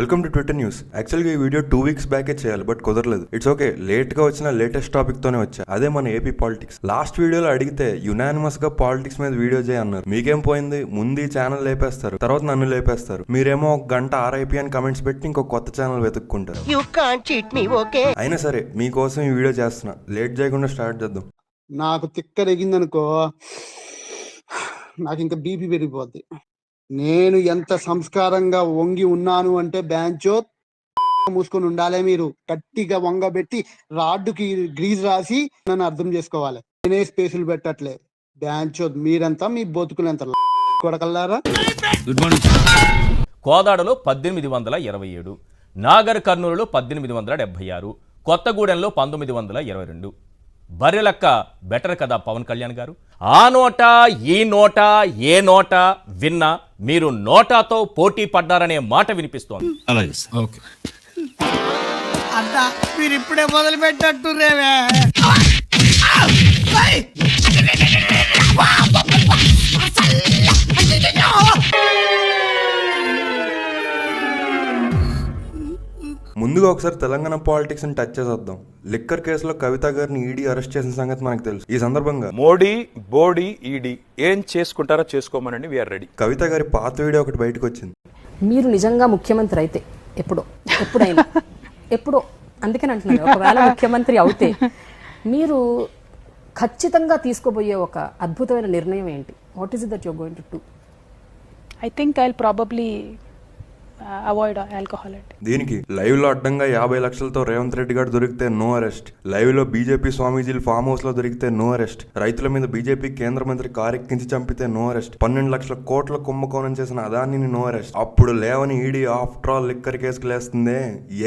Welcome to Twitter news. యాక్చువల్గా ఈ video 2 weeks బ్యాకే చేయాలి, బట్ కుదరలేదు. ఇట్స్ ఓకే, లేట్ గా వచ్చిన లేటెస్ట్ టాపిక్ తోనే వచ్చా. అదే మన ఏపీ పాలిటిక్స్. లాస్ట్ వీడియోలో అడిగితే యునానిమస్ గా పాలిటిక్స్ మీద వీడియో చేయన్నారు. మీకేం పోయింది? ముందు ఈ ఛానల్ లేపేస్తారు, తర్వాత నన్ను లేపేస్తారు. మీరేమో ఒక గంట RIP అని కమెంట్స్ పెట్టి ఇంకో కొత్త ఛానల్ వెతుక్కుంటారు. అయినా సరే మీకోసం ఈ వీడియో చేస్తున్నా. లేట్ చేయకుండా స్టార్ట్ చేద్దాం. నాకు తిక్కరెగిందనుకో, నాకు ఇంకా బీపీ పెరిగిపోద్ది. నేను ఎంత సంస్కారంగా వంగి ఉన్నాను అంటే బ్యాంచో మూసుకొని ఉండాలి. మీరు గట్టిగా వంగబెట్టి రాడ్డుకి గ్రీజ్ రాసి నన్ను అర్థం చేసుకోవాలి. నేనే స్పేసులు పెట్టట్లే. బ్యాంచో మీరంతా మీ బతుకులు ఎంత కొడకల్లారా. కోదాడలో 1827, నాగర్ కర్నూలులో 1876, కొత్తగూడెంలో 1922. బర్రెలక్క బెటర్ కదా పవన్ కళ్యాణ్ గారు. ఆ నోట ఈ నోట ఏ నోట విన్నా మీరు నోటాతో పోటీ పడ్డారనే మాట వినిపిస్తోంది. మీరు ఇప్పుడే మొదలు పెట్టట్టు రేవే. ముందుగా ఒకసారి తెలంగాణ పాలిటిక్స్ ని టచ్ చేసేద్దాం. లిక్కర్ కేసులో కవిత గారిని ఈడీ అరెస్ట్ చేసిన సంగతి మనకు తెలుసు. ఈ సందర్భంగా మోడీ బోడీ ఈడీ ఏం చేసుకుంటారో చేసుకోమనండి, వీఆర్ రెడీ. కవిత గారి పాత వీడియో ఒకటి బయటకు వచ్చింది. మీరు నిజంగా ముఖ్యమంత్రి అయితే ఎప్పుడో అందుకని అంటున్నారు, ఒకవేళ ముఖ్యమంత్రి అవుతే మీరు ఖచ్చితంగా తీసుకోబోయే ఒక అద్భుతమైన నిర్ణయం ఏంటి? What is it that you're going to do? I think I'll probably avoid alcohol. దీనికి లైవ్ లో అడ్డంగా 50 లక్షలతో రేవంత్ రెడ్డి గారు దొరికితే నో అరెస్ట్. లైవ్ లో బీజేపీ స్వామీజీలు ఫామ్ హౌస్ లో దొరికితే నో అరెస్ట్. రైతుల మీద బీజేపీ కేంద్ర మంత్రి కారెక్కించి చంపితే నో అరెస్ట్. 12 లక్షల కోట్ల కుంభకోణం చేసిన అదానిని నో అరెస్ట్. అప్పుడు లేవని ఈడీ ఆఫ్టర్ ఆల్ లిక్కర్ కేసుకు లేస్తుందే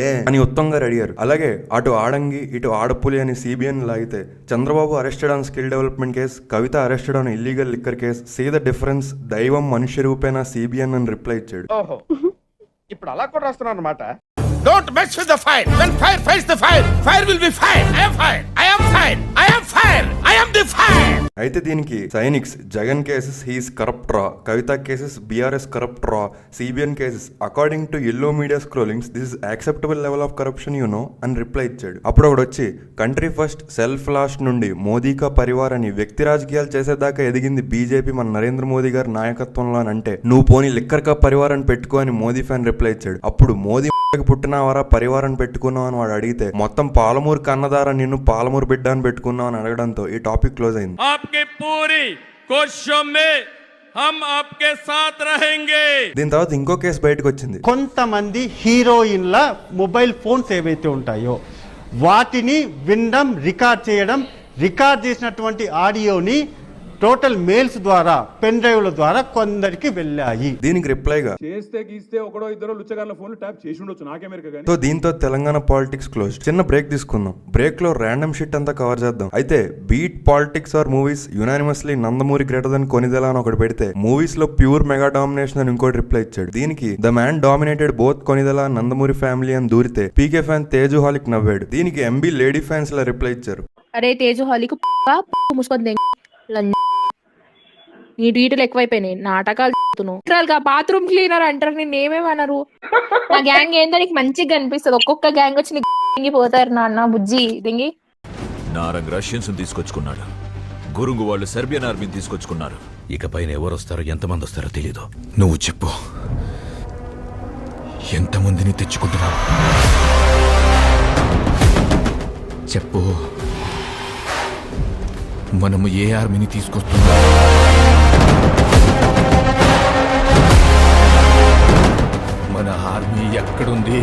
ఏ అని ఉత్తమ్ గారు అడిగారు. అలాగే అటు ఆడంగి ఇటు ఆడపులి అని CBN లాగితే Chandrababu arrested on skill development case, Kavitha arrested on illegal liquor case. See the difference, దైవం మనుష్య రూపేనా CBN అని రిప్లై ఇచ్చాడు. ఇప్పుడు అలా కూడా రాస్తున్నాను అన్నమాట. Don't mess with the fire. When fire fights the fire, fire will be fire. I am fire. I am fire. I am fire. I am the fire. అయితే దీనికి sciences Jagan cases he's corrupt రా, కవిత cases BRS corrupt రా, CBN cases according to yellow media scrollings this is acceptable level of corruption అని reply ఇచ్చాడు. అప్పుడు ఒకడు వచ్చి country first self last నుండి మోదీ కా పరివార్ అని వ్యక్తి రాజకీయాలు చేసేదాకా ఎదిగింది బీజేపీ మన నరేంద్ర మోదీ గారి నాయకత్వంలో అని అంటే నువ్వు పోనీ లిక్కర్ కా పరివార్ అని పెట్టుకో అని మోదీ ఫ్యాన్ రిప్లై ఇచ్చాడు. అప్పుడు మోదీ పుట్టినవారా పరివారం పెట్టుకున్నావు అని వాడు అడిగితే మొత్తం పాలమూరు కన్నదారా నిన్ను పాలమూరు బిడ్డ అని పెట్టుకున్నావు అని అడగడంతో ఈ టాపిక్ క్లోజ్ అయింది. దీని తర్వాత ఇంకో కేసు బయటకు వచ్చింది. కొంతమంది హీరోయిన్ల మొబైల్ ఫోన్స్ ఏవైతే ఉంటాయో వాటిని వినడం, రికార్డ్ చేయడం, రికార్డ్ చేసినటువంటి ఆడియోని టోటల్ మెయిల్స్ ద్వారా, పెన్ డ్రైవ్ల ద్వారా కొందరికి వెళ్ళాయి. దీనికి రిప్లైగా చేస్తే గీస్తే ఒకడో ఇద్దరు లుచ్చగాళ్ళ ఫోన్లు ట్యాప్ చేసి ఉండొచ్చు, నాకేమేరక గానీ. సో దీంతో తెలంగాణ పాలిటిక్స్ క్లోజ్. చిన్న బ్రేక్ తీసుకుందాం. బ్రేక్ లో ర్యాండమ్ షిట్ అంతా కవర్ చేద్దాం. అయితే be it politics or movies unanimously Nandamuri greater than Konidela అని ఒకటి పెడితే మూవీస్ లో ప్యూర్ మెగా డామినేషన్ అని ఇంకోటి రిప్లై ఇచ్చాడు. దీనికి the man dominated both Konidela Nandamuri family అని దూరితే పీకే ఫ్యాన్ తేజు హాలిక్ నవ్వాడు. దీనికి MB లేడీ ఫ్యాన్స్ లా రిప్లై ఇచ్చారు. అరే తేజు హాలికు నీ డీటెయిల్ ఎక్కువైపోయినాయి, నాటకాలు బాత్రూమ్ క్లీనర్ అంటారు, నేను ఏమేమన్నారు. నా గ్యాంగ్ ఏందో నీకు మంచిగా అనిపిస్తుంది. ఒక్కొక్క గ్యాంగ్ వచ్చి నీకు పోతారు నాన్న బుజ్జి దింగి. నారంగ్ రష్యన్స్ తీసుకొచ్చుకున్నాడు, గురుంగు వాళ్ళు సెర్బియన్ ఆర్మీని తీసుకొచ్చుకున్నారు. ఇకపైన ఎవరు వస్తారో ఎంతమంది వస్తారో తెలీదు. నువ్వు చెప్పు, ఎంతమందిని తెచ్చుకుంటున్నావు చెప్పు. మనము ఏ ఆర్మీని తీసుకొస్తున్నాం? మన ఆర్మీ ఎక్కడుంది?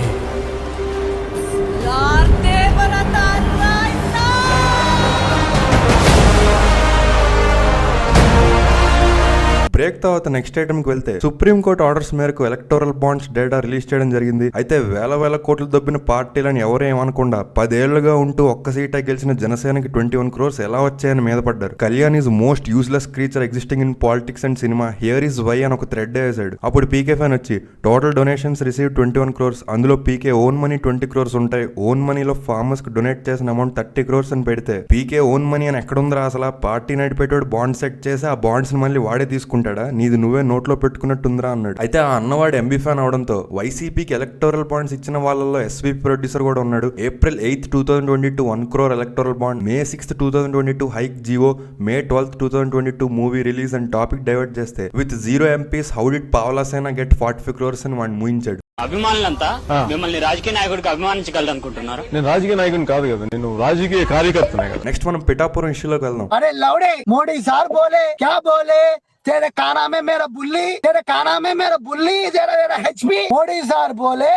బ్రేక్ తర్వాత నెక్స్ట్ ఐటమ్ కి వెళ్తే సుప్రీం కోర్టు ఆర్డర్స్ మేరకు ఎలక్టోరల్ బాండ్స్ డేటా రిలీజ్ చేయడం జరిగింది. అయితే వేల కోట్లు దొబ్బిన పార్టీలను ఎవరేమనకుండా 10 ఏళ్లుగా ఉంటూ ఒక్క సీటా గెలిచిన జనసేనకి 21 crores ఎలా వచ్చాయని మీద పడ్డారు. Kalyan is most useless creature existing in politics and cinema, here is why అని ఒక థ్రెడ్ వేసాడు. అప్పుడు పీకే ఫ్యాన్ వచ్చి టోటల్ డొనేషన్స్ రిసీవ్ 21 crores, అందులో పీకే ఓన్ మనీ 20 crores ఉంటాయి. ఓన్ మనీలో ఫార్మర్స్ కు డొనేట్ చేసిన అమౌంట్ 30 crores అని పెడితే పీకే ఓన్ మనీ అని ఎక్కడుందిరా అసలు? పార్టీ నడిపేటోడు బాండ్ సెట్ చేసి ఆ బాండ్స్ ని మళ్ళీ వాడే తీసుకుంటాడు. పెట్టుకుంటాడా, నీది నువ్వే నోట్లో పెట్టుకున్నట్టుందిరా అన్నాడు. అయితే ఆ అన్నవాడు ఎంబీ ఫ్యాన్ అవడంతో వైసీపీకి ఎలక్టోరల్ పాయింట్స్ ఇచ్చిన వాళ్ళలో ఎస్వీపీ ప్రొడ్యూసర్ కూడా ఉన్నాడు. April 8th, 2022 1 crore electoral bond, May 6th, 2022 hike GO, May 12th, 2022 movie release and topic divert చేస్తే with 0 MPs how did Pavla Sena get 45 crores అని వాడిని ముయించాడు. అభిమానులంతా మిమ్మల్ని రాజకీయ నాయకుడికి అభిమానించగలరు అనుకుంటున్నారు. నేను రాజకీయ నాయకుని కాదు కదా, నేను రాజకీయ కార్యకర్తనే కదా. నెక్స్ట్ మనం పిఠాపురం ఇష్యూలోకి వెళ్దాం. अरे लौड़े मोदी साहब बोले क्या बोले, तेरे काना में मेरा बुल्ली, तेरे काना में मेरा बुल्ली, तेरा HP. मोदी साहब बोले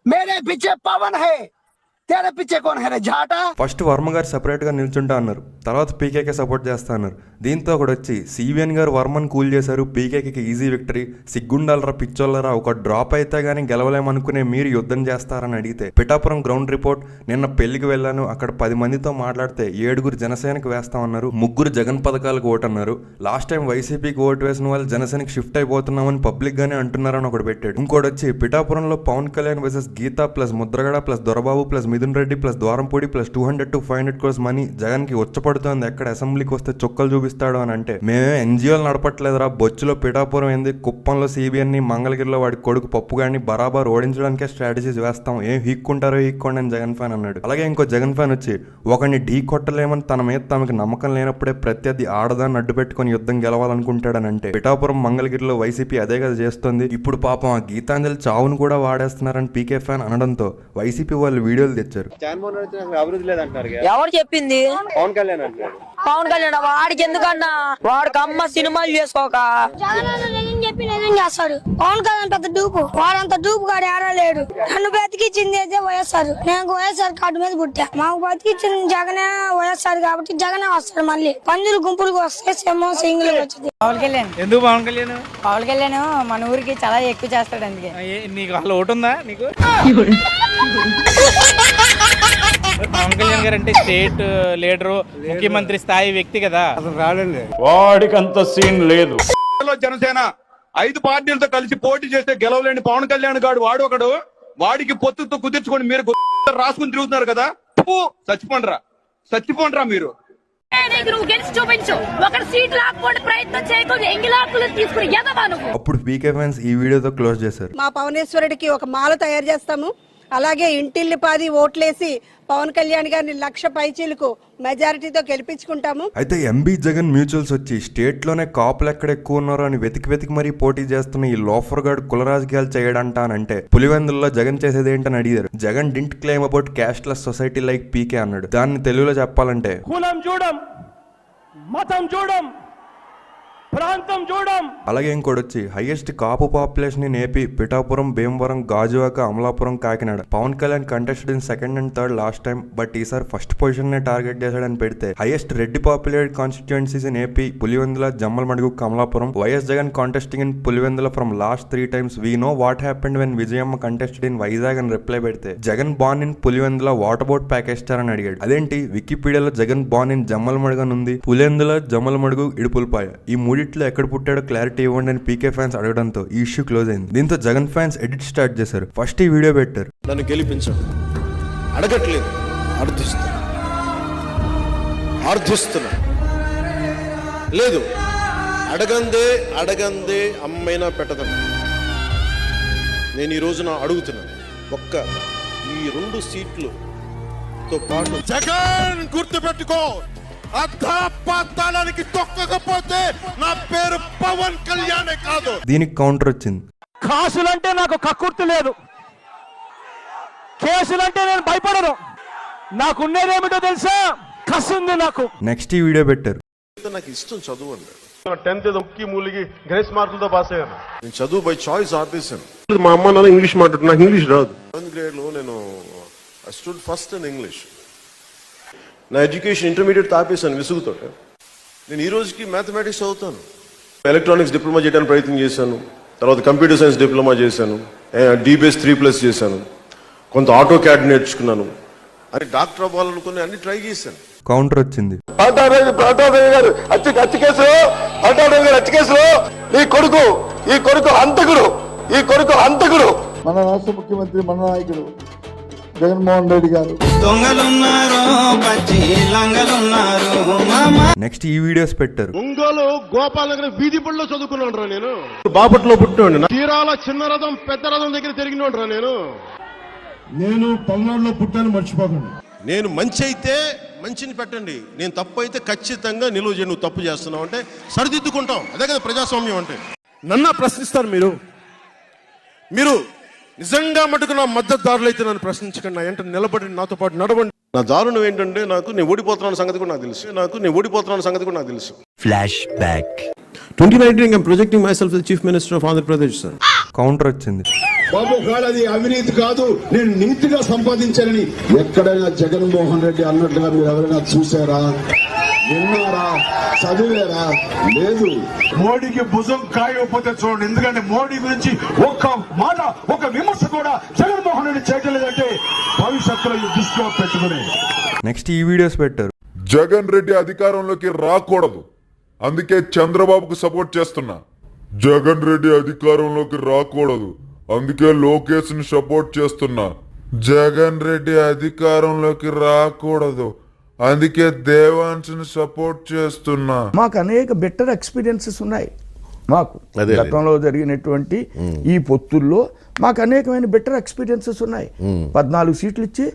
मेरे पीछे पवन है, तेरे पीछे कौन है रे झाटा. ఫస్ట్ వర్మ గారు సెపరేట్ గా నిల్చుంటా అన్నారు, తర్వాత పీకేకే సపోర్ట్ చేస్తా అన్నారు. దీంతో ఒకటి వచ్చి సిబిఎన్ గారు వర్మన్ కూల్ చేశారు, పీకేకి ఈజీ విక్టరీ, సిగ్గుండాలరా పిచ్చోళ్ళరా, ఒక డ్రాప్ అయితే గానీ గెలవలేమనుకునే మీరు యుద్ధం చేస్తారని అడిగితే పిఠాపురం గ్రౌండ్ రిపోర్ట్, నిన్న పెళ్లికి వెళ్ళాను, అక్కడ 10 మందితో మాట్లాడితే 7 జనసేనకి వేస్తామన్నారు, 3 జగన్ పథకాలకు ఓటు అన్నారు, లాస్ట్ టైం వైసీపీకి ఓటు వేసిన వాళ్ళు జనసేనకి షిఫ్ట్ అయిపోతున్నామని పబ్లిక్ గానే అంటున్నారని ఒకటి పెట్టాడు. ఇంకోటి వచ్చి పిఠాపురంలో Pawan Kalyan versus Geetha plus Mudragada plus Dorababu plus Mithun Reddy plus Dwarampudi plus 200 to 500 crores money Jagan కి వచ్చపడుతోంది, ఎక్కడ అసెంబ్లీకి వస్తే చొక్కలు చూపిస్తాడు అని అంటే, మేమే ఎన్జిఓలు నడపట్లేదురా, బొచ్చులో పిఠాపురం ఏంది, కుప్పంలో సిబిఎన్ ని, మంగళగిరిలో వాడి కొడుకు పప్పు గాని బరాబర్ ఓడించడానికే స్ట్రాటజీస్ వేస్తాం, ఏం హీక్కుంటారో హీక్కోండి అని జగన్ ఫ్యాన్ అన్నాడు. అలాగే ఇంకో జగన్ ఫ్యాన్ వచ్చి ఒకరిని ఢీ కొట్టలేమని తన మీద తమకి నమ్మకం లేనప్పుడే ప్రత్యర్థి ఆడదాన్ని అడ్డు పెట్టుకుని యుద్ధం గెలవాలనుకుంటాడని అంటే, పిఠాపురం మంగళగిరిలో వైసీపీ అదే కదా చేస్తుంది, ఇప్పుడు పాపం ఆ గీతాంజలి చావును కూడా వాడేస్తున్నారని పీకే ఫ్యాన్ అనడంతో వైసీపీ వాళ్ళు వీడియోలు తెచ్చారు. అభివృద్ధి లేదంటారు. ఎవరు చెప్పింది? పవన్ కళ్యాణ్ అంటారు. పవన్ కళ్యాణ్ వాడికి ఎందుకన్నా, వాడికి అమ్మ సినిమాలు చేసుకోక చెప్పి నిజం చేస్తాడు. పవన్ కళ్యాణ్ పెద్ద డూపు, వాడంత డూపు గాడు ఏడలేడు. నన్ను బతికిచ్చింది అయితే వైఎస్ఆర్, నేను వైఎస్ఆర్ కార్డు మీద పుట్టా, మాకు బతికిచ్చింది జగనే వైఎస్ఆర్ కాబట్టి జగనే వస్తాడు. మళ్ళీ పందులు గుంపులకు వస్తే సింహం సింగిల్ వచ్చింది. పవన్ కళ్యాణ్ ఎందుకు పవన్ కళ్యాణ్? పవన్ కళ్యాణ్ మన ఊరికి చాలా ఎక్కువ చేస్తాడు, అందుకే. నీకు అసలు ఓటు ఉందా నీకు? పవన్ కళ్యాణ్ గారు అంటే స్టేట్ లీడరు, ముఖ్యమంత్రి స్థాయి వ్యక్తి కదా, అసలు రాడండి. వాడికి అంత సీన్ లేదు. జనసేన 5 పార్టీలతో కలిసి పోటీ చేస్తే గెలవలేని పవన్ కళ్యాణ్ గాడు వాడు ఒకడు, వాడికి పొత్తుతో కుదుర్చుకొని మీరు రాసుకుని తిరుగుతున్నారు కదా, చచ్చిపోండ్రా మీరు. అప్పుడు పీకే ఫ్యాన్స్ ఈ వీడియోతో క్లోజ్ చేశారు. మా పవనేశ్వరుడికి ఒక మాల తయారు చేస్తాము, అలాగే ఇంటిల్లిపాది ఓట్లేసి పవన్ కళ్యాణ్ గారిని 1,00,000 పైచీలకు మెజారిటీతో గెలిపించుకుంటాము. అయితే ఎంబీ జగన్ మ్యూచువల్స్ వచ్చి స్టేట్ లోనే కాపులు ఎక్కడ ఎక్కువ ఉన్నారో అని వెతికి మరీ పోటీ చేస్తున్న ఈ లోఫర్ గార్డ్ కుల రాజకీయాలు చేయడంటా అని అంటే, పులివెందుల్లో జగన్ చేసేది ఏంటని అడిగారు. Jagan didn't claim about casteless society like PK అన్నాడు. దాన్ని తెలుగులో చెప్పాలంటే, కులం చూడం, మతం చూడం, ప్రాంతం చూడం. అలాగే ఇంకోటి వచ్చి highest Kapu population in AP Pithapuram, Bhimavaram, Gajuwaka, Amalapuram, Kakinada. Pawan Kalyan contested in 2nd and 3rd last time, but ఈసారి ఫస్ట్ పొజిషన్ నే టార్గెట్ చేశాడని పెడితే, highest Reddy populated constituencies in AP Pulivendula, Jammalamadugu, Kamalapuram. YS Jagan contesting in Pulivendula from last 3 times. We know what happened when Vijayamma contested in Vizag అని reply పెడితే, Jagan born in Pulivendula, what about package star అని అడిగాడు. అదేంటి వికీపీడియాలో Jagan born in Jammalamadugu అని ఉంది, పులివెందుల, జమ్మలమడుగు, ఇడుపులపాయ, ఈ మూడిట్లో ఎక్కడ పుట్టాడో క్లారిటీ ఇవ్వండి అని పీకే ఫ్యాన్స్ అడగడంతో ఈ ఇష్యూ క్లోజ్ అయింది. దీంతో జగన్ ఫ్యాన్స్ ఎడిట్ స్టార్ట్ చేశారు. ఫస్ట్ ఈ వీడియో పెట్టారు. నన్ను గెలిపించండి, అడగట్లేదు, అర్థిస్తున్నా లేదు, అడగందే అమ్మైనా పెట్టదన్నా. నేను ఈ రోజున అడుగుతున్నాను, ఒక్క ఈ 2 సీట్లతో పాటు జగన్ గుర్తుపెట్టుకో, అర్థపాతాళానికి తొక్కకపోతే నా పేరు పవన్ కళ్యాణే కాదు. దీనికి కౌంటర్ వచ్చింది, కాసులంటే నాకు కక్కుర్తి లేదు, కేసులంటే నేను భయపడను, నాకున్నదేమిటో తెలుసా, కసుంది నాకు. నెక్స్ట్ ఈ వీడియో పెట్టారు. నాకు ఇష్టం చదువు అండి, 10th ఒక్కి మూలికి గ్రేస్ మార్కులతో పాస్ అయ్యాను. నేను చదువు బై చాయిస్ ఆపేసాను. మా అమ్మ నాన్న ఇంగ్లీష్ మాట్లాడు, నాకు ఇంగ్లీష్ రాదు. 7th grade లో నేను స్టూడ్ ఫస్ట్ ఇన్ ఇంగ్లీష్. నా ఎడ్యుకేషన్ ఇంటర్మీడియట్ ఆపేసాను విసుగుతో. నేను ఈ రోజుకి మ్యాథమెటిక్స్ చదువుతాను. ఎలక్ట్రానిక్స్ డిప్లొమా చేయడానికి ప్రయత్నం చేశాను, తర్వాత కంప్యూటర్ సైన్స్ డిప్లొమా చేశాను, DBS 3+ చేశాను, కొంత ఆటో క్యాడ్ నేర్చుకున్నాను, అని డాక్టర్ అవ్వాలనుకుని అన్ని ట్రై చేశాను. కౌంటర్ వచ్చింది, హత్య కేసులో ఈ కొడుకు హంతకుడు, మన రాష్ట్ర ముఖ్యమంత్రి, మన నాయకుడు జగన్మోహన్ రెడ్డి గారు. నెక్స్ట్ ఈ వీడియోస్ పెట్టారు. ఒంగోలు గోపాలనగర్ వీధి బడిలో చదువుకున్నాను రా నేను. బాపట్లో పుట్టినోండి. తీరాల చిన్న రథం పెద్ద రథం దగ్గర తిరిగినోండి రా నేను పల్నాడులో పుట్టాను, మర్చిపోకండి. నేను మంచి అయితే మంచిని పెట్టండి, నేను తప్పు అయితే ఖచ్చితంగా నిలువ చేయండి. నువ్వు తప్పు చేస్తున్నావు అంటే సరిదిద్దుకుంటాం. అదే కదా ప్రజాస్వామ్యం అంటే. నన్ను ప్రశ్నిస్తారు మీరు నిజంగా మటుకు నా మద్దతుదారులు అయితే నన్ను ప్రశ్నించకండి, నా వెంట నిలబడి నాతో పాటు నడవండి. నా దారుణం ఏంటంటే నేను ఓడిపోతున్న సంగతి కూడా నాకు తెలుసు. Flash back 2019 I'm projecting myself as the Chief Minister of Andhra Pradesh, sir. Counter వచ్చింది. బాబు అది అవినీతి కాదు, నేను నీతిగా సంపాదించానని ఎక్కడైనా జగన్మోహన్ రెడ్డి అన్నట్లుగా మీరు ఎవరైనా చూసారా, విన్నారా, చదివారా? లేదు. మోడీకి భుజం కాయకపోతే చూడండి, ఎందుకంటే మోడీ గురించి ఒక్క మాట ఒక విమర్శ కూడా జగన్మోహన్ రెడ్డి చేయలేదంటే భవిష్యత్తులో ఈ దృష్టిలో పెట్టుకుని. నెక్స్ట్ ఈ వీడియోస్ పెట్టారు. జగన్ రెడ్డి అధికారంలోకి రాకూడదు, అందుకే చంద్రబాబుకు సపోర్ట్ చేస్తున్నా. జగన్ రెడ్డి అధికారంలోకి రాకూడదు, అందుకే లోకేష్ ని సపోర్ట్ చేస్తున్నా. జగన్ రెడ్డి అధికారంలోకి రాకూడదు, అందుకే దేవాన్స్ని సపోర్ట్ చేస్తున్నా. మాకు అనేక బెటర్ ఎక్స్పీరియన్సెస్ ఉన్నాయి. మాకు గతంలో జరిగినటువంటి ఈ పొత్తుల్లో మాకు అనేకమైన బెటర్ ఎక్స్పీరియన్సెస్ ఉన్నాయి. 14 సీట్లు ఇచ్చి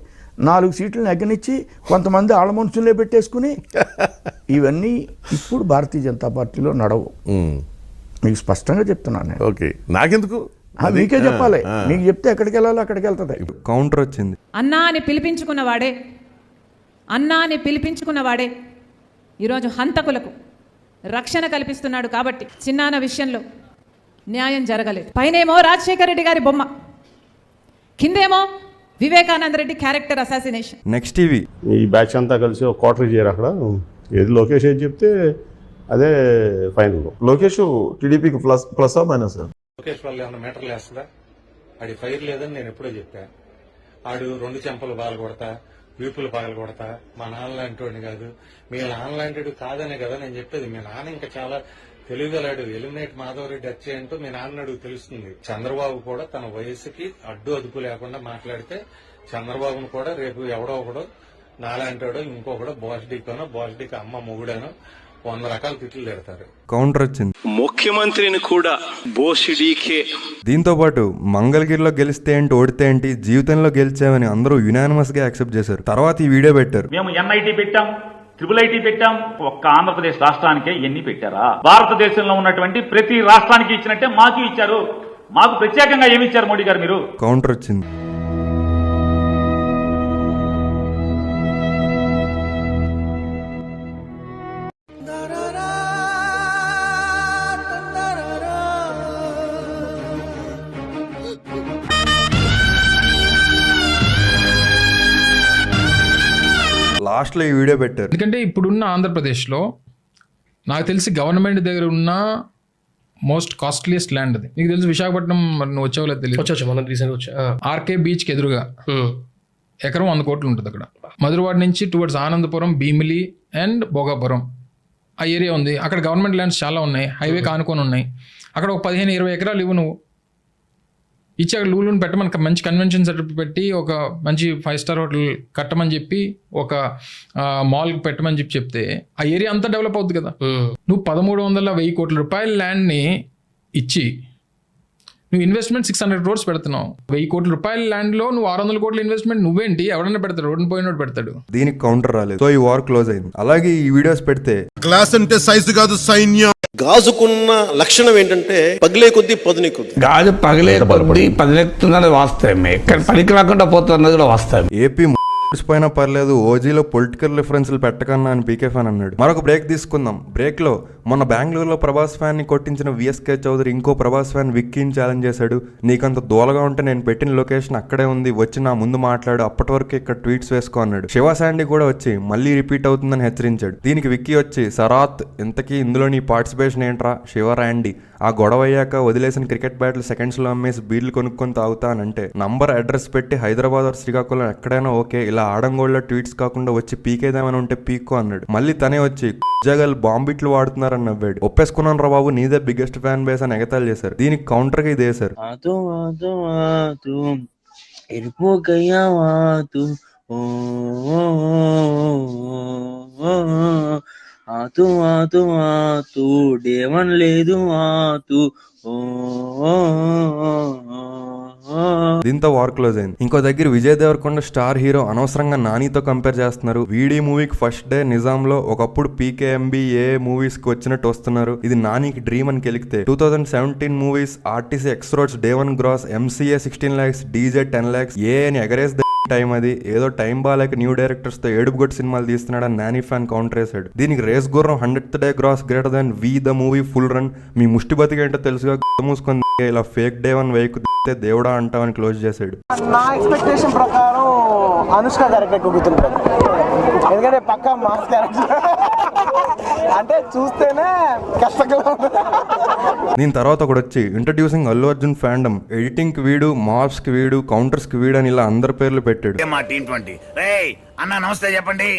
4 సీట్లను ఎగ్గనిచ్చి కొంతమంది ఆళ్ళ మనుషులే పెట్టేసుకుని ఇవన్నీ ఇప్పుడు భారతీయ జనతా పార్టీలో నడవు. మీకు స్పష్టంగా చెప్తున్నాను నేను. ఓకే, నాకెందుకు, మీకే చెప్పాలి. మీకు చెప్తే ఎక్కడికి వెళ్ళాలో అక్కడికి వెళ్తుంది. కౌంటర్ వచ్చింది. అన్నా అని పిలిపించుకున్నవాడే ఈరోజు హంతకులకు రక్షణ కల్పిస్తున్నాడు. కాబట్టి చిన్నాన విషయంలో న్యాయం జరగలేదు. పైనేమో రాజశేఖర రెడ్డి గారి బొమ్మ, కిందేమో Vivekananda Reddy character assassination. Next TV ఈ బ్యాచ్ అంతా కలిసి ఒక క్వార్టర్ చేయరు అక్కడ. ఏది లోకేష్ ఏది చెప్తే అదే ఫైనల్. లోకేష్ టీడీపీకి ప్లస్ మైనస్. లోకేష్ వాళ్ళు ఏమన్నా మీటర్లు వేస్తుందా? ఆడి ఫైర్ లేదని నేను ఎప్పుడో చెప్పా. ఆడు 2 చెంపలు పగల కొడతా, వీపులు పగల కొడతా, మా నాన్న లాంటి కాదు, మీ నాన్న లాంటి కాదనే కదా నేను చెప్పేది. మీ నాన్న ఇంకా చాలా తెలుగుగలాడు. ఎలిమినేట్ మాధవరెడ్డి వచ్చేయంటూ మీ నాన్న అడుగు తెలుస్తుంది. చంద్రబాబు కూడా తన వయసుకి అడ్డు అదుపు లేకుండా మాట్లాడితే చంద్రబాబును కూడా రేపు ఎవడో ఒకడు నాలాంటాడో ఇంకొకడో బాస్డీకి అమ్మ మొగుడానో 100 రకాల తిట్లు తిడతారు. కౌంటర్ వచ్చింది. ముఖ్యమంత్రిని కూడా బోసిడీకే. దీంతో పాటు మంగళగిరిలో గెలిస్తే ఏంటి, ఓడితే ఏంటి, జీవితంలో గెలిచామని అందరూ యునానిమస్ గా యాక్సెప్ట్ చేశారు. తర్వాత ఈ వీడియో పెట్టారు. మేము NIT పెట్టాం, IIIT పెట్టాం. ఒక్క ఆంధ్రప్రదేశ్ రాష్ట్రానికే ఎన్ని పెట్టారా? భారతదేశంలో ఉన్నటువంటి ప్రతి రాష్ట్రానికి ఇచ్చినట్టే మాకు ఇచ్చారు. మాకు ప్రత్యేకంగా ఏమి ఇచ్చారు మోడీ గారు మీరు? కౌంటర్ వచ్చింది. లాస్ట్లో ఈ వీడియో పెట్టారు. ఎందుకంటే ఇప్పుడున్న ఆంధ్రప్రదేశ్లో నాకు తెలిసి గవర్నమెంట్ దగ్గర ఉన్న మోస్ట్ కాస్ట్లీయెస్ట్ ల్యాండ్ అది. నీకు తెలుసు విశాఖపట్నం, నువ్వు వచ్చావులే తెలియదు. ఆర్కే బీచ్కి ఎదురుగా ఎకరం 100 కోట్లు ఉంటుంది అక్కడ. మధురవాడ నుంచి టువర్డ్స్ ఆనందపురం, భీమిలి అండ్ భోగాపురం ఆ ఏరియా ఉంది. అక్కడ గవర్నమెంట్ ల్యాండ్స్ చాలా ఉన్నాయి, హైవే కానుకొని ఉన్నాయి. అక్కడ ఒక 15-20 ఎకరాలు ఇవ్వు నువ్వు ఇచ్చి అక్కడ లూలుని పెట్టమని, మంచి కన్వెన్షన్ సెటప్ పెట్టి ఒక మంచి 5 స్టార్ హోటల్ కట్టమని చెప్పి ఒక మాల్ పెట్టమని చెప్తే ఆ ఏరియా అంతా డెవలప్ అవుతుంది కదా. నువ్వు 1300-1000 కోట్ల రూపాయల ల్యాండ్ని ఇచ్చి నువ్వు ఇన్వెస్ట్మెంట్ 600 crores పెడుతున్నావు. 1000 కోట్ల రూపాయల ల్యాండ్లో నువ్వు 600 కోట్ల ఇన్వెస్ట్మెంట్ నువ్వేంటి? ఎవడన్నా పెడతాడు, రోడ్డు పోయినోడు పెడతాడు. దీనికి కౌంటర్ రాలేదు. సో ఈ వార్ క్లోజ్ అయింది. అలాగే ఈ వీడియోస్ పెడితే గ్లాస్ అంటే సైజు కాదు, సైన్యం. గాజుకున్న లక్షణం ఏంటంటే పగిలే కొద్దీ పదునే కొద్ది. గాజు పగిలే కొద్దీ పదినెత్తున్నది వాస్తవమే, పనికి రాకుండా పోతున్నది కూడా వాస్తవం. ఏపీ పోయినా పర్లేదు, ఓజీలో పొలిటికల్ రిఫరెన్స్లు పెట్టకన్నా అని పీకే ఫ్యాన్ అన్నాడు. మరొక బ్రేక్ తీసుకుందాం. బ్రేక్ లో మొన్న బెంగళూరులో ప్రభాస్ ఫ్యాన్ ని కొట్టించిన విఎస్కే చౌదరి ఇంకో ప్రభాస్ ఫ్యాన్ విక్కీని ఛాలెంజ్ చేశాడు. నీకంత దూలగా ఉంటే నేను పెట్టిన లొకేషన్ అక్కడే ఉంది, వచ్చి నా ముందు మాట్లాడు, అప్పటి వరకు ఇక్కడ ట్వీట్స్ వేసుకో అన్నాడు. శివ శాండీ కూడా వచ్చి మళ్ళీ రిపీట్ అవుతుందని హెచ్చరించాడు. దీనికి విక్కీ వచ్చి సరాత్ ఇంతకీ ఇందులో నీ పార్టిసిపేషన్ ఏంట్రా శివ ర్యాండీ, ఆ గొడవ అయ్యాక వదిలేసిన క్రికెట్ బ్యాట్లు సెకండ్స్ లో అమ్మేసి బీర్లు కొనుక్కొని తాగుతానంటే నంబర్ అడ్రస్ పెట్టి హైదరాబాద్ ఆర్ శ్రీకాకుళం ఎక్కడైనా ఓకే, ఇలా ఆడంగోళ్ళ ట్వీట్స్ కాకుండా వచ్చి పీకేదామని ఉంటే పీక్కో అన్నాడు. మళ్ళీ తనే వచ్చి జగల్ బాంబిట్లు వాడుతున్నారని నవ్వాడు. ఒప్పేసుకున్నాను రా బాబు, నీదే బిగ్గెస్ట్ ఫ్యాన్ బేస్ అని ఎగతాలు చేశారు. దీనికి కౌంటర్ గా ఇదే సార్. ఎరుపు గయ్యాతు ఆతు ఆతు ఆతు డేవన్ లేదు ఆతు దీంతో వార్ క్లోజ్ అయింది. ఇంకో దగ్గర విజయ్ దేవరకొండ స్టార్ హీరో అనవసరంగా నానితో కంపేర్ చేస్తున్నారు. వీడి మూవీకి ఫస్ట్ డే నిజాంలో ఒకప్పుడు పీకేఎంబీ ఏ మూవీస్ కి వచ్చినట్టు వస్తున్నారు. ఇది నానికి డ్రీమ్ అని కెలికితే 2017 movies RTC X roads day 1 gross MCA 16 lakhs DJ 10 lakhs ఏ అని ఎగరేస్ టైం అది ఏదో టైం బాలేక న్యూ డైరెక్టర్స్ తో ఏడుపుగొట్టు సినిమాలు తీస్తున్నాడని నాని ఫ్యాన్ కౌంటర్ వేసాడు. దీనికి Race Gurram 100th day gross greater than we the movie full run మీ ముష్టి బతికేంటో తెలుసుగా మూసుకొని ఇలా ఫేక్ డే 1 వేయకు దేవుడా అంటామని క్లోజ్ చేశాడు. నా ఎక్స్పెక్టేషన్ ప్రకారం అనుష్క క్యారెక్టర్ కుదురుతుంది, ఎందుకంటే పక్కా మాస్ క్యారెక్టర్ అంటే చూస్తేనే కష్టంగా. దీని తర్వాత ఒకటి వచ్చి introducing Allu Arjun fandom, editing కి వీడు, మాప్స్ కి వీడు, కౌంటర్స్ కి వీడు అని ఇలా అందరి పేర్లు పెట్టాడు. అన్న నమస్తే చెప్పండి.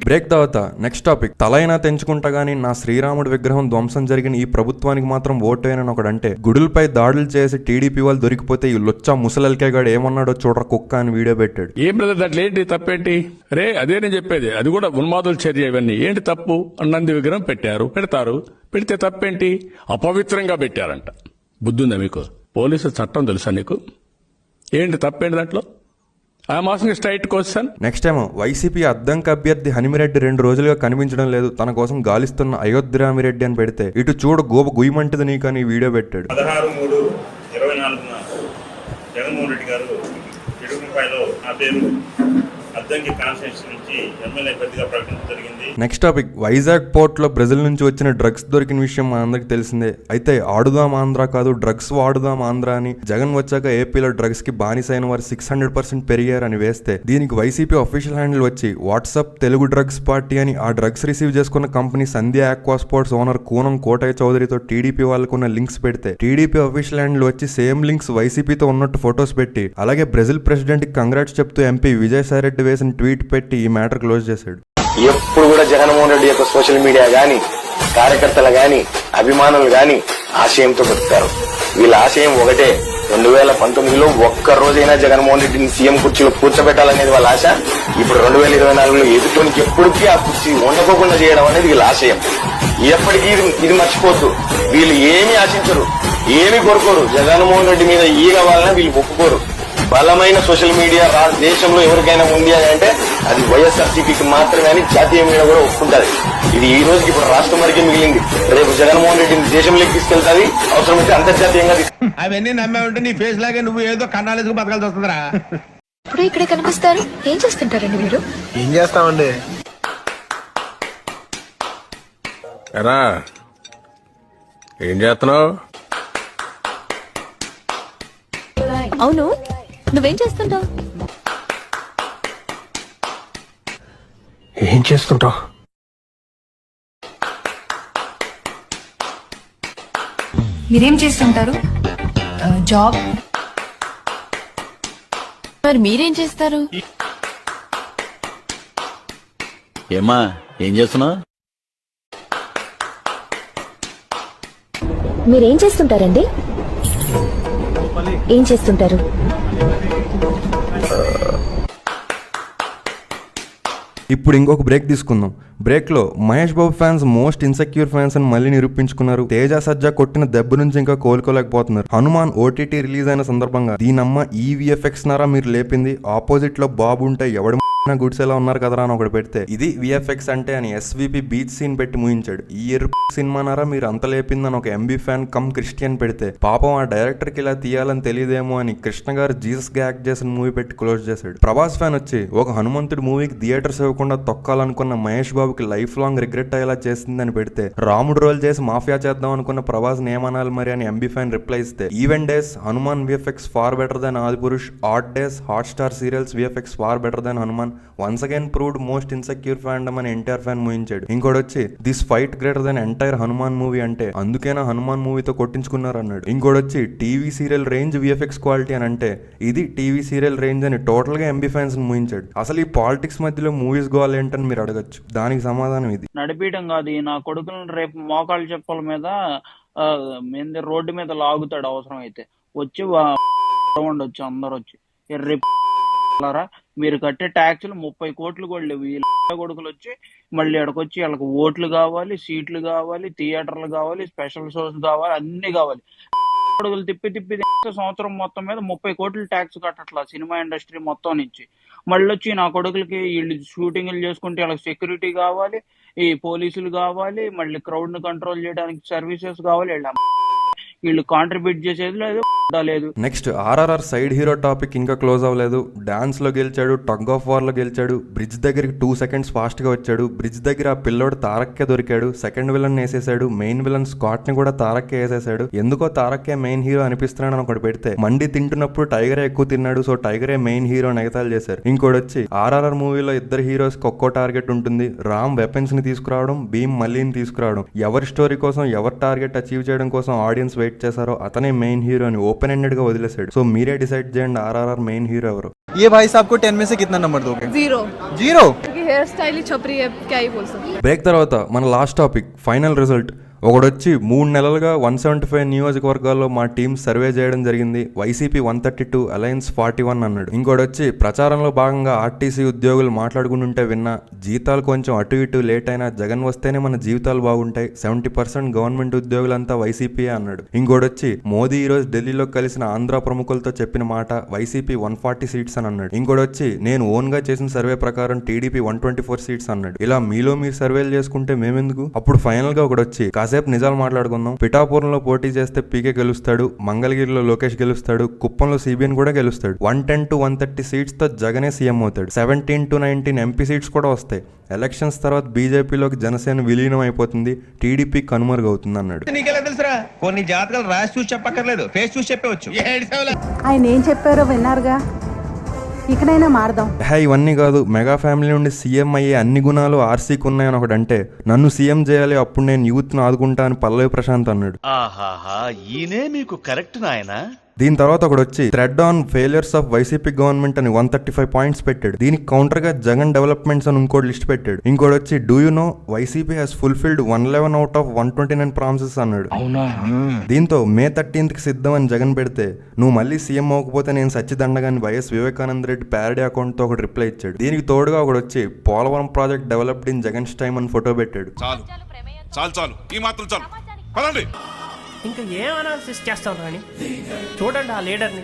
బ్రేక్ తర్వాత నెక్స్ట్ టాపిక్. తలైనా తెంచుకుంటా గానీ నా శ్రీరాముడి విగ్రహం ధ్వంసం జరిగిన ఈ ప్రభుత్వానికి మాత్రం ఓటేనని ఒకడంటే, గుడులపై దాడులు చేసి టీడీపీ వాళ్ళు దొరికిపోతే ఈ లుచ్చా ముసలల్కేగాడు ఏమన్నాడో చూడరా కుక్క అని వీడియో పెట్టాడు. ఏం బ్రదర్ దాంట్లో ఏంటి తప్పేంటి? రే అదే నేను చెప్పేది, అది కూడా ఉన్మాదుల చర్య. ఇవన్నీ ఏంటి తప్పు? నంది విగ్రహం పెట్టారు, పెడతారు, పెడితే తప్పేంటి? అపవిత్రంగా పెట్టారంట. బుద్ధుందా మీకు? పోలీసు చట్టం తెలుసా నీకు? ఏంటి తప్పేంటి దాంట్లో? Straight question. నెక్స్ట్ ఏమో వైసీపీ అద్దంకి అభ్యర్థి హనిమిరెడ్డి 2 రోజులుగా కనిపించడం లేదు, తన కోసం గాలిస్తున్న అయోధ్యరామిరెడ్డి అని పెడితే ఇటు చూడు గోప గుయ్యమంటిది నీకు అని వీడియో పెట్టాడు. 16/3/24 జగన్మోహన్ రెడ్డి గారు ఇడుగుపాయలో నా పేరు అద్దంకి కాన్స్టిట్యూన్సీ నుంచి ఎమ్మెల్యే అభ్యర్థిగా ప్రకటించడం జరిగింది. Next topic. వైజాగ్ పోర్ట్ లో బ్రెజిల్ నుంచి వచ్చిన డ్రగ్స్ దొరికిన విషయం మా అందరికి తెలిసిందే. అయితే ఆడుదాం ఆంధ్ర కాదు డ్రగ్స్ వాడుదాం ఆంధ్ర అని జగన్ వచ్చాక ఏపీలో డ్రగ్స్ కి బానిసైన వారు 600% పెరిగారని వేస్తే దీనికి వైసీపీ అఫీషియల్ హ్యాండిల్ వచ్చి వాట్సాప్ తెలుగు డ్రగ్స్ పార్టీ అని ఆ డ్రగ్స్ రిసీవ్ చేసుకున్న company Sandhya Aqua sports owner Koonam Kotayya చౌదరితో టీడీపీ వాళ్ళకున్న లింక్స్ పెడితే టీడీపీ అఫీషియల్ హ్యాండిల్ వచ్చి సేమ్ లింక్స్ వైసీపీతో ఉన్నట్టు ఫొటోస్ పెట్టి అలాగే బ్రెజిల్ ప్రెసిడెంట్ కి కంగ్రాట్స్ చెప్తూ ఎంపీ విజయసాయిరెడ్డి వేసిన ట్వీట్ పెట్టి ఈ మ్యాటర్ క్లోజ్ చేశాడు. ఎప్పుడు కూడా జగన్మోహన్ రెడ్డి యొక్క సోషల్ మీడియా గాని, కార్యకర్తలు గాని, అభిమానులు గాని ఆశయంతో బతుకుతారు. వీళ్ళ ఆశయం ఒకటే, 2019లో ఒక్క రోజైనా జగన్మోహన్ రెడ్డిని సీఎం కుర్చీలో కూర్చోబెట్టాలనేది వాళ్ళ ఆశ. ఇప్పుడు 2024లో ఎదుటోనికి ఎప్పటికీ ఆ కుర్చీ ఉండకోకుండా చేయడం అనేది వీళ్ళ ఆశయం. ఎప్పటికీ ఇది మర్చిపోద్దు. వీళ్ళు ఏమీ ఆశించరు, ఏమీ కోరుకోరు. జగన్మోహన్ రెడ్డి మీద ఈగ వాళ్ళని వీళ్ళు ఒప్పుకోరు. బలమైన సోషల్ మీడియా దేశంలో ఎవరికైనా ఉంది అని అంటే అది వైఎస్ఆర్సీపీకి మాత్రమే అని జాతీయ మీడియా కూడా ఒప్పుకుంటారు. ఇది ఈ రోజుకి ఇప్పుడు రాష్ట్రం వరకే మిగిలింది. రేపు జగన్మోహన్ రెడ్డిని దేశంలోకి తీసుకెళ్తాది, అవసరమైతే అంతర్జాతీయంగా. అవన్నీ నమ్మే ఉంటే నీ ఫేస్ లాగే నువ్వు ఏదో కన్నాలేసుకు బతకాల్సి వస్తుందిరా. ఇప్పుడు ఇక్కడే కనిపిస్తారు. ఏం చేస్తుంటారండి మీరు? ఏం చేస్తామండి? ఎరా ఏం చేస్తున్నావు? అవును, నువ్వేం చేస్తుంటావు? ఏం చేస్తుంటావు? మీరేం చేస్తుంటారు? జాబ్. మరి మీరేం చేస్తారు? ఏమ్మా ఏం చేస్తున్నావు? మీరేం చేస్తుంటారండి? ఏం చేస్తుంటారు? ఇప్పుడు ఇంకొక బ్రేక్ తీసుకుందాం. బ్రేక్ లో Mahesh Babu fans most insecure fans అని మళ్ళీ నిరూపించుకున్నారు. తేజ సజ్జా కొట్టిన దెబ్బ నుంచి ఇంకా కోలుకోలేకపోతున్నారు. హనుమాన్ OTT రిలీజ్ అయిన సందర్భంగా దీనమ్మ ఈ VFX నారా మీరు లేపింది, ఆపోజిట్ లో బాబు ఉంటే ఎవడ గుడిసెలా ఉన్నారు కదరా అని ఒకటి పెడితే ఇది VFX అంటే అని SVP బీచ్ సీన్ పెట్టి ముయించాడు. ఈ ఎరుపు సినిమానారా మీరు అంత లేపిందని ఒక MB ఫ్యాన్ కమ్ క్రిస్టియన్ పెడితే పాపం ఆ డైరెక్టర్ కి ఇలా తీయాలని తెలియదేమో అని కృష్ణ గారు జీసస్ గా యాక్ట్ చేసిన మూవీ పెట్టి క్లోజ్ చేశాడు. ప్రభాస్ ఫ్యాన్ వచ్చి ఒక హనుమంతుడి మూవీకి థియేటర్స్ ఇవ్వకుండా తొక్కాలనుకున్న మహేష్ బాబుకి లైఫ్ లాంగ్ రిగ్రెట్ అయ్యేలా చేసిందని పెడితే రాముడు రోల్ చేసి మాఫియా చేద్దాం అనుకున్న ప్రభాస్ ఏమనాలి మరి అని MB ఫ్యాన్ రిప్లై ఇస్తే even these Hanuman VFX far better than Adipurush, at these Hotstar serials VFX far better than Hanuman once again proved most insecure fandom అని ఎన్టీఆర్ ఫ్యాన్ మూయించాడు. ఇంకోటి వచ్చి this fight greater than entire Hanuman movie అంటే అందుకేనా హనుమాన్ మూవీతో కొట్టించుకున్నారు అన్నాడు. ఇంకోటి వచ్చి TV serial range VFX quality అని అంటే ఇది టీవీ సీరియల్ రేంజ్ అని టోటల్ గా MB ఫ్యాన్స్ మూయించాడు. అసలు ఈ పాలిటిక్స్ మధ్యలో మూవీస్ గోల్ ఏంటని మీరు అడగచ్చు. దానికి సమాధానం ఇది. నడిపీయడం కాదు, నా కొడుకులను రేపు మోకాళ్ళ చెప్పుల మీద రోడ్డు మీద లాగుతాడు అవసరం అయితే వచ్చి ఉండొచ్చు అందరు వచ్చి ఎర్రి మీరు కట్టే ట్యాక్సులు 30 కోట్లు కూడా లేవు. ఈ కొడుకులు వచ్చి మళ్ళీ ఎక్కడికొచ్చి వాళ్ళకి ఓట్లు కావాలి, సీట్లు కావాలి, థియేటర్లు కావాలి, స్పెషల్ షోస్ కావాలి, అన్ని కావాలి. కొడుకులు తిప్పి సంవత్సరం మొత్తం మీద 30 కోట్లు ట్యాక్స్ కట్టట్లా సినిమా ఇండస్ట్రీ మొత్తం నుంచి. మళ్ళీ వచ్చి నా కొడుకులకి వీళ్ళు షూటింగ్లు చేసుకుంటే వాళ్ళకి సెక్యూరిటీ కావాలి, ఈ పోలీసులు కావాలి, మళ్ళీ క్రౌడ్ ను కంట్రోల్ చేయడానికి సర్వీసెస్ కావాలి. వీళ్ళు కాంట్రిబ్యూట్ చేసేది లేదు. Next RRR side hero topic ఇంకా క్లోజ్ అవ్వలేదు. డాన్స్ లో గెలిచాడు, టగ్ ఆఫ్ వార్ లో గెలిచాడు, బ్రిడ్జ్ దగ్గరికి 2 seconds ఫాస్ట్ గా వచ్చాడు, బ్రిడ్జ్ దగ్గర ఆ పిల్లోడు తారక్కే దొరికాడు, సెకండ్ విలన్ వేసేసాడు, మెయిన్ విలన్ స్కాట్ ని కూడా తారక్కే వేసేసాడు. ఎందుకో తారక్కే మెయిన్ హీరో అనిపిస్తున్నాడు అని ఒకటి పెడితే మండి తింటున్నప్పుడు టైగరే ఎక్కువ తిన్నాడు, సో టైగరే మెయిన్ హీరో నెగతాలు చేశారు. ఇంకోటి వచ్చి ఆర్ఆర్ఆర్ మూవీలో ఇద్దరు హీరోస్ కి ఒక్కో టార్గెట్ ఉంటుంది. రామ్ వెపన్స్ ని తీసుకురావడం, భీమ్ మల్లీని తీసుకురావడం. ఎవరి స్టోరీ కోసం ఎవరి టార్గెట్ అచీవ్ చేయడం కోసం ఆడియన్స్ వెయిట్ చేశారో అతనే మెయిన్ హీరో అని ఓపెన్ ఎండెడ్ గా వదిలేశాడు. సో మీరే డిసైడ్ చేయండి ఆర్ఆర్ఆర్ మెయిన్ హీరో ఎవరు. ये भाई साहब को 10 में से कितना नंबर दोगे? 0 हेयर स्टाइल ही छपरी है, क्या ही बोल सकते. బ్రేక్ తర్వాత మన లాస్ట్ టాపిక్ ఫైనల్ రిజల్ట్. ఒకడొచ్చి 3 నెలలుగా 175 నియోజకవర్గాల్లో మా టీం సర్వే చేయడం జరిగింది, వైసీపీ 132, అలయన్స్ 41 అన్నాడు. ఇంకోటొచ్చి ప్రచారంలో భాగంగా ఆర్టీసీ ఉద్యోగులు మాట్లాడుకుంటుంటే విన్నా, జీతాలు కొంచెం అటు ఇటు లేట్ అయినా జగన్ వస్తేనే మన జీవితాలు బాగుంటాయి, 70% గవర్నమెంట్ ఉద్యోగులంతా వైసీపీ అన్నాడు. ఇంకోటొచ్చి మోదీ ఈరోజు ఢిల్లీలో కలిసిన ఆంధ్ర ప్రముఖులతో చెప్పిన మాట, వైసీపీ 140 సీట్స్ అని అన్నాడు. ఇంకోటొచ్చి నేను ఓన్ గా చేసిన సర్వే ప్రకారం టీడీపీ 124 సీట్స్ అన్నాడు. ఇలా మీలో మీరు సర్వేలు చేసుకుంటే మేమెందుకు. అప్పుడు ఫైనల్ గా ఒకడొచ్చి కాసేపు నిజాలు మాట్లాడుకుందాం, పిఠాపురంలో పోటీ చేస్తే పీకే గెలుస్తాడు, మంగళగిరిలో లోకేష్ గెలుస్తాడు, కుప్పంలో సిబిఎన్ కూడా గెలుస్తాడు, 110 to 130 సీట్స్ తో జగనే సీఎం అవుతాడు, 17 to 19 ఎంపీ సీట్స్ కూడా వస్తాయి. ఎలక్షన్స్ తర్వాత బీజేపీలోకి జనసేన విలీనం అయిపోతుంది, టీడీపీ కనుమరుగవుతుంది అన్నాడు. కొన్ని జాతకాలు రాసి చూసి చెప్పక్కర్లేదు, ఫేస్ చూసి చెప్పవచ్చు. ఆయన ఏం చెప్పారో విన్నారుగా, ఇకనైనా మారదాం. ఇవన్నీ కాదు, మెగా ఫ్యామిలీ నుండి సీఎం అయ్యే అన్ని గుణాలు ఆర్సీకి ఉన్నాయని ఒకటి అంటే, నన్ను సీఎం చేయాలి అప్పుడు నేను యూత్ ను ఆదుకుంటా అని పల్లవి ప్రశాంత్ అన్నాడు. ఈయనే మీకు కరెక్ట్ నాయనా. దీని తర్వాత ఒకటి వచ్చి thread on failures of YCP government అని 135 పాయింట్స్ పెట్టాడు. దీనికి కౌంటర్ గా జగన్ డెవలప్మెంట్స్ అని ఇంకోటి లిస్ట్ పెట్టాడు. ఇంకోటి వచ్చి do you know YCP has fulfilled 111 out of 129 promises అన్నాడు. దీంతో May 13th కి సిద్ధం అని జగన్ పెడితే, నువ్వు మళ్ళీ సీఎం అవ్వకపోతే నేను సచ్చిదండగాని వైఎస్ వివేకానంద రెడ్డి ప్యారడీ అకౌంట్ తో ఒకటి రిప్లై ఇచ్చాడు. దీనికి తోడుగా ఒకటి వచ్చి Polavaram project developed in Jagan's time అని ఫోటో పెట్టాడు. చాలు ఈ మాత్రం చాలు, పదండి. ఇంకా ఏం అనాలిసిస్ చేస్తాం రాని, చూడండి ఆ లీడర్ని.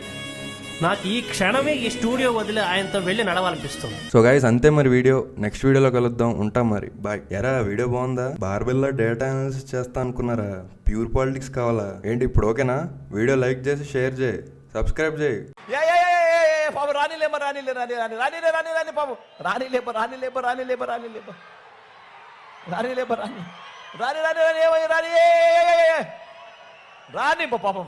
నాకు ఈ క్షణమే ఈ స్టూడియో వదిలి ఆయనతో వెళ్ళి నడవాలనిపిస్తుంది. సో గైస్ అంతే మరి వీడియో, నెక్స్ట్ వీడియోలో కలుద్దాం, ఉంటాం మరి, బాయ్. ఎరా వీడియో బాగుందా? బార్బెల్లో డేటా అనాలిసిస్ చేస్తా అనుకున్నారా? ప్యూర్ పాలిటిక్స్ కావాలా ఏంటి? ఇప్పుడు ఓకేనా? వీడియో లైక్ చేసి షేర్ చేయి, సబ్స్క్రైబ్ చేయి. రాని పాపం